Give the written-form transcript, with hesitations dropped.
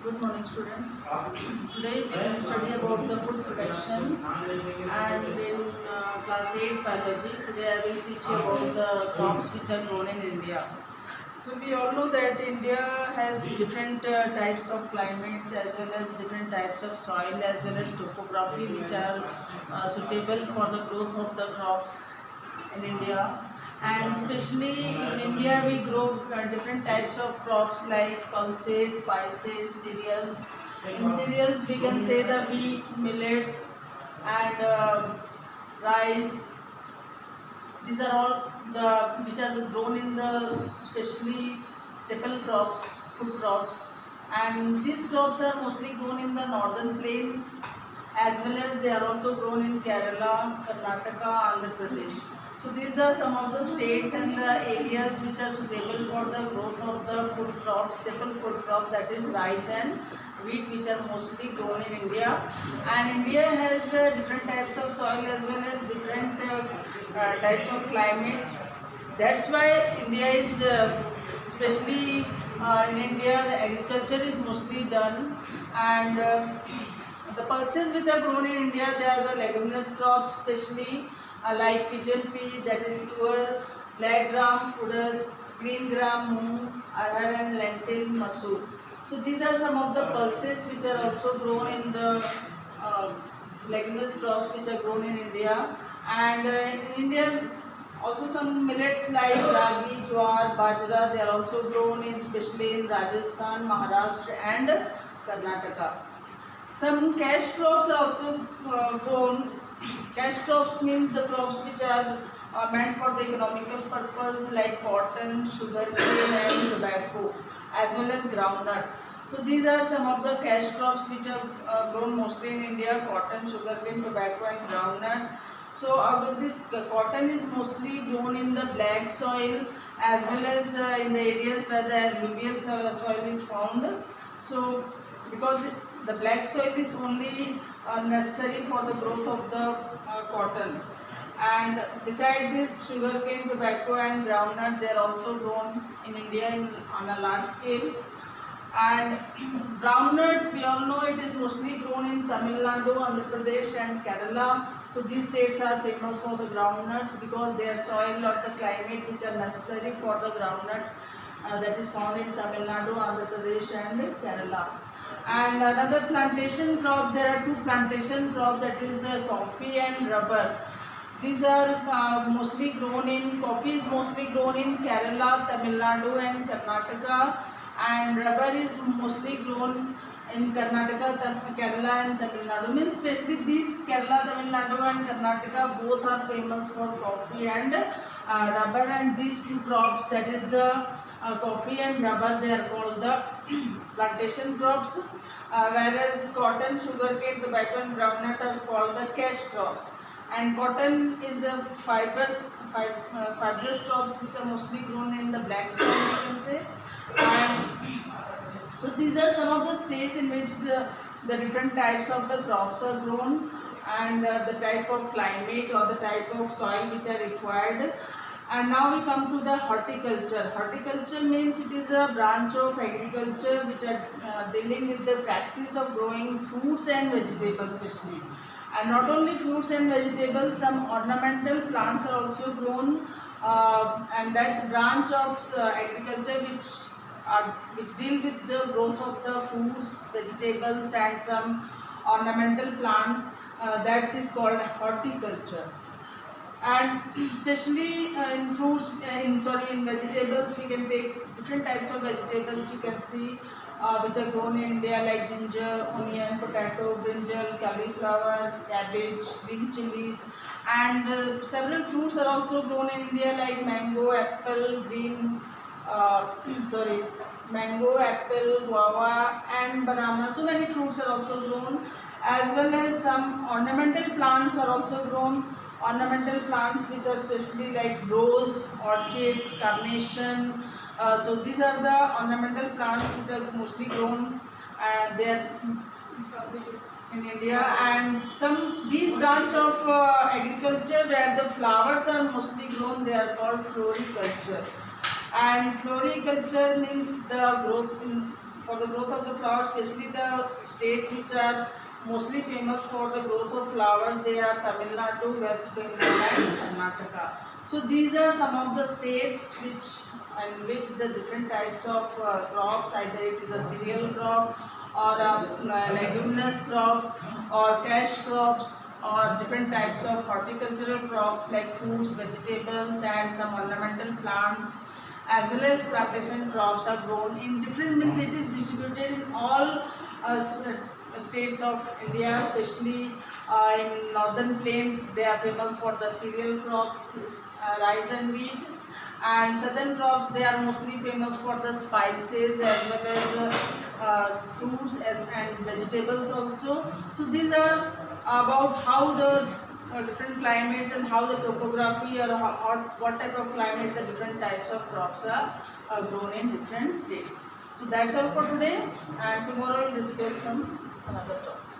Good morning, students. Today we will study about the food production and in class 8 biology. Today I will teach you about the crops which are grown in India. So we all know that India has different types of climates as well as different types of soil as well as topography which are suitable for the growth of the crops in India. And especially in India we grow different types of crops like pulses, spices, cereals. In cereals we can say the wheat, millets and rice. These are all the which are grown in the especially staple crops, food crops, and these crops are mostly grown in the northern plains as well as they are also grown in Kerala, Karnataka, Andhra Pradesh. So these are some of the states and the areas which are suitable for the growth of the food crops, staple food crop, that is rice and wheat, which are mostly grown in India. And India has different types of soil as well as different types of climates. That's why India is especially in India the agriculture is mostly done, and the pulses which are grown in India, they are the leguminous crops, especially like pigeon pea, that is tuar, black gram, urad, green gram, moong, arhar and lentil, masoor. So these are some of the pulses which are also grown in the uh, leguminous crops which are grown in India. And in India also some millets like ragi, jowar, bajra, they are also grown in especially in Rajasthan, Maharashtra and Karnataka. Some cash crops are also grown. Cash crops means the crops which are meant for the economical purpose like cotton, sugarcane and tobacco as well as groundnut. So these are some of the cash crops which are grown mostly in India: cotton, sugarcane, tobacco and groundnut. So out of this, cotton is mostly grown in the black soil as well as in the areas where the alluvial soil is found. So because the black soil is only necessary for the growth of the cotton. And beside this, sugarcane, tobacco and groundnut, they are also grown in India on a large scale. And groundnut, we all know it is mostly grown in Tamil Nadu, Andhra Pradesh and Kerala. So these states are famous for the groundnuts because their soil or the climate which are necessary for the groundnut that is found in Tamil Nadu, Andhra Pradesh and Kerala. And another plantation crop, there are two plantation crop, that is coffee and rubber. These are mostly grown in, coffee is mostly grown in Kerala, Tamil Nadu and Karnataka, and rubber is mostly grown in Karnataka, Kerala and Tamil Nadu. Means especially these Kerala, Tamil Nadu and Karnataka both are famous for coffee and rubber, and these two crops, that is the coffee and rubber, they are called the plantation crops, whereas cotton, sugarcane, tobacco and groundnut are called the cash crops. And cotton is the fibrous crops which are mostly grown in the black soil, you can say. And so these are some of the states in which the different types of the crops are grown, and the type of climate or the type of soil which are required. And now we come to the horticulture. Horticulture means it is a branch of agriculture which are dealing with the practice of growing fruits and vegetables especially. And not only fruits and vegetables, some ornamental plants are also grown, and that branch of agriculture which deal with the growth of the fruits, vegetables and some ornamental plants, that is called horticulture. And especially in fruits, in vegetables, we can take different types of vegetables you can see which are grown in India like ginger, onion, potato, brinjal, cauliflower, cabbage, green chilies, and several fruits are also grown in India like mango, apple, mango, apple, guava and banana. So many fruits are also grown, as well as some ornamental plants are also grown. Ornamental plants which are especially like rose, orchids, carnation. So these are the ornamental plants which are mostly grown there in India. And some these branch of agriculture where the flowers are mostly grown, they are called floriculture. And floriculture means the growth for the growth of the flowers, especially the states which are mostly famous for the growth of flowers. They are Tamil Nadu, West Bengal, and Karnataka. So these are some of the states in which the different types of crops, either it is a cereal crop or leguminous crops or cash crops or different types of horticultural crops like fruits, vegetables and some ornamental plants, as well as plantation crops are grown in different, means it is distributed in all states of India, especially in northern plains. They are famous for the cereal crops, rice and wheat, and southern crops, they are mostly famous for the spices as well as fruits and vegetables also. So these are about how the different climates and how the topography or what type of climate the different types of crops are grown in different states. So that's all for today, and tomorrow we'll discuss some another topic.